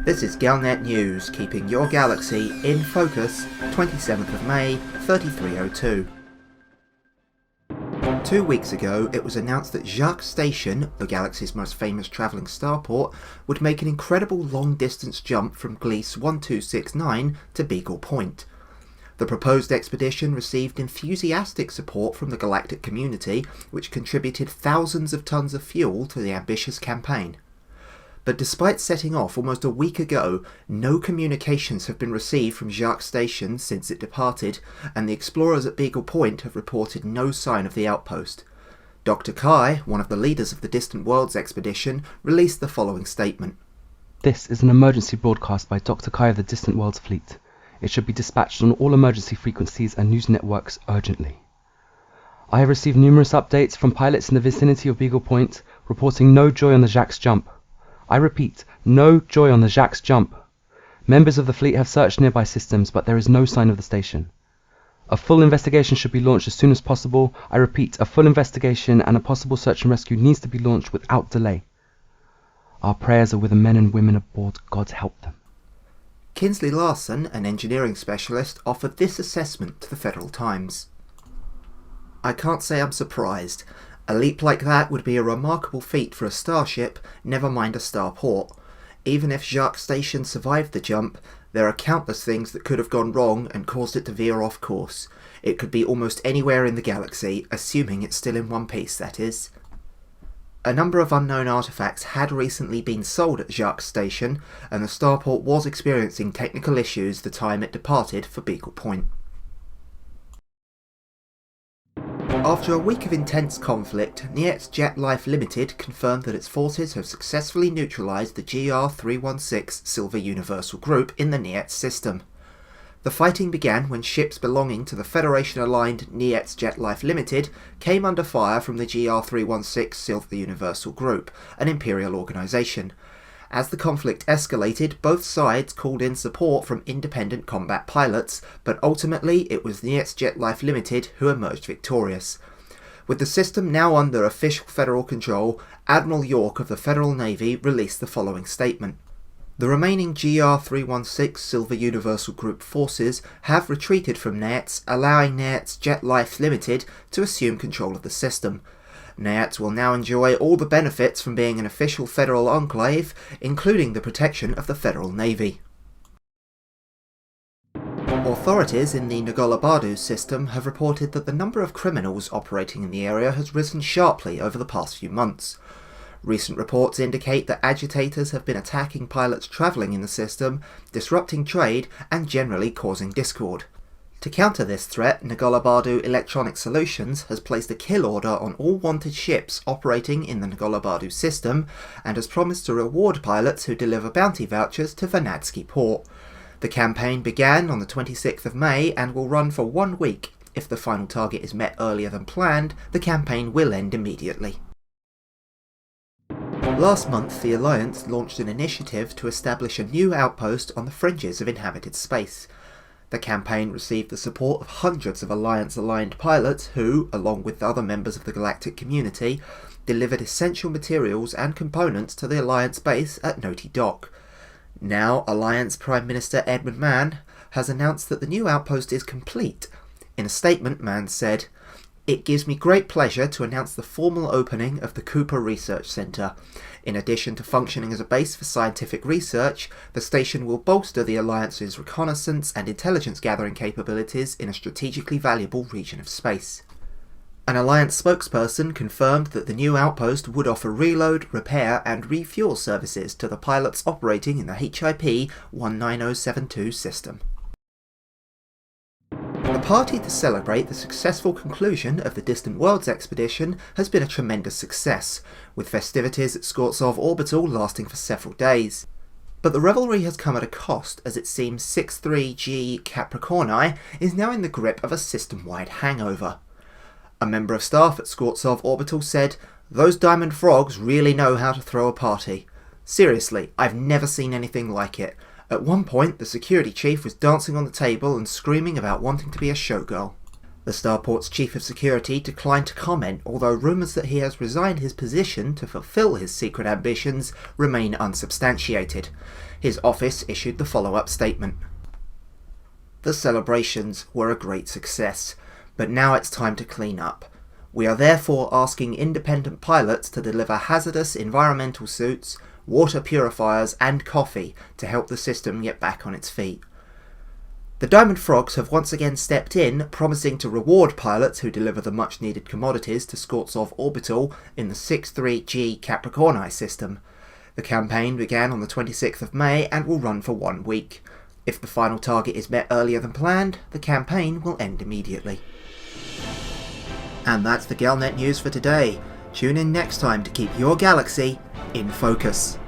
This is Galnet News, keeping your galaxy in focus, 27th of May, 3302. 2 weeks ago, it was announced that Jaques Station, the galaxy's most famous travelling starport, would make an incredible long-distance jump from Gliese 1269 to Beagle Point. The proposed expedition received enthusiastic support from the galactic community, which contributed thousands of tons of fuel to the ambitious campaign. But despite setting off almost a week ago, no communications have been received from Jaques Station since it departed, and the explorers at Beagle Point have reported no sign of the outpost. Dr. Kai, one of the leaders of the Distant Worlds expedition, released the following statement. This is an emergency broadcast by Dr. Kai of the Distant Worlds Fleet. It should be dispatched on all emergency frequencies and news networks urgently. I have received numerous updates from pilots in the vicinity of Beagle Point, reporting no joy on the Jaques jump. I repeat, no joy on the Jaques jump. Members of the fleet have searched nearby systems, but there is no sign of the station. A full investigation should be launched as soon as possible. I repeat, a full investigation and a possible search and rescue needs to be launched without delay. Our prayers are with the men and women aboard. God help them. Kinsley Larson, an engineering specialist, offered this assessment to the Federal Times. I can't say I'm surprised. A leap like that would be a remarkable feat for a starship, never mind a starport. Even if Jaques Station survived the jump, there are countless things that could have gone wrong and caused it to veer off course. It could be almost anywhere in the galaxy, assuming it's still in one piece, that is. A number of unknown artifacts had recently been sold at Jaques Station, and the starport was experiencing technical issues the time it departed for Beagle Point. After a week of intense conflict, Neits Jet Life Limited confirmed that its forces have successfully neutralised the GR-316 Silver Universal Group in the Neits system. The fighting began when ships belonging to the Federation-aligned Neits Jet Life Limited came under fire from the GR-316 Silver Universal Group, an Imperial organisation. As the conflict escalated, both sides called in support from independent combat pilots, but ultimately it was Neits Jet Life Limited who emerged victorious. With the system now under official federal control, Admiral York of the Federal Navy released the following statement. The remaining GR-316 Silver Universal Group forces have retreated from Neits, allowing Neits Jet Life Limited to assume control of the system. Neits will now enjoy all the benefits from being an official federal enclave, including the protection of the Federal Navy. Authorities in the Ngolibardu system have reported that the number of criminals operating in the area has risen sharply over the past few months. Recent reports indicate that agitators have been attacking pilots travelling in the system, disrupting trade and generally causing discord. To counter this threat, Ngolibardu Electronic Solutions has placed a kill order on all wanted ships operating in the Ngolibardu system and has promised to reward pilots who deliver bounty vouchers to Vernadsky Port. The campaign began on the 26th of May and will run for 1 week. If the final target is met earlier than planned, the campaign will end immediately. Last month, the Alliance launched an initiative to establish a new outpost on the fringes of inhabited space. The campaign received the support of hundreds of Alliance-aligned pilots who, along with other members of the galactic community, delivered essential materials and components to the Alliance base at Noti Dock. Now, Alliance Prime Minister Edmund Mann has announced that the new outpost is complete. In a statement, Mann said, "It gives me great pleasure to announce the formal opening of the Cooper Research Centre. In addition to functioning as a base for scientific research, the station will bolster the Alliance's reconnaissance and intelligence gathering capabilities in a strategically valuable region of space." An Alliance spokesperson confirmed that the new outpost would offer reload, repair and refuel services to the pilots operating in the HIP 19072 system. The party to celebrate the successful conclusion of the Distant Worlds expedition has been a tremendous success, with festivities at Skvortsov Orbital lasting for several days. But the revelry has come at a cost, as it seems 63G Capricorni is now in the grip of a system-wide hangover. A member of staff at Skvortsov Orbital said, "Those diamond frogs really know how to throw a party. Seriously, I've never seen anything like it. At one point, the security chief was dancing on the table and screaming about wanting to be a showgirl." The starport's chief of security declined to comment, although rumours that he has resigned his position to fulfil his secret ambitions remain unsubstantiated. His office issued the follow-up statement. The celebrations were a great success, but now it's time to clean up. We are therefore asking independent pilots to deliver hazardous environmental suits, water purifiers and coffee to help the system get back on its feet. The Diamond Frogs have once again stepped in, promising to reward pilots who deliver the much-needed commodities to Skvortsov Orbital in the 63G Capricorni system. The campaign began on the 26th of May and will run for 1 week. If the final target is met earlier than planned, the campaign will end immediately. And that's the Galnet news for today. Tune in next time to keep your galaxy in focus.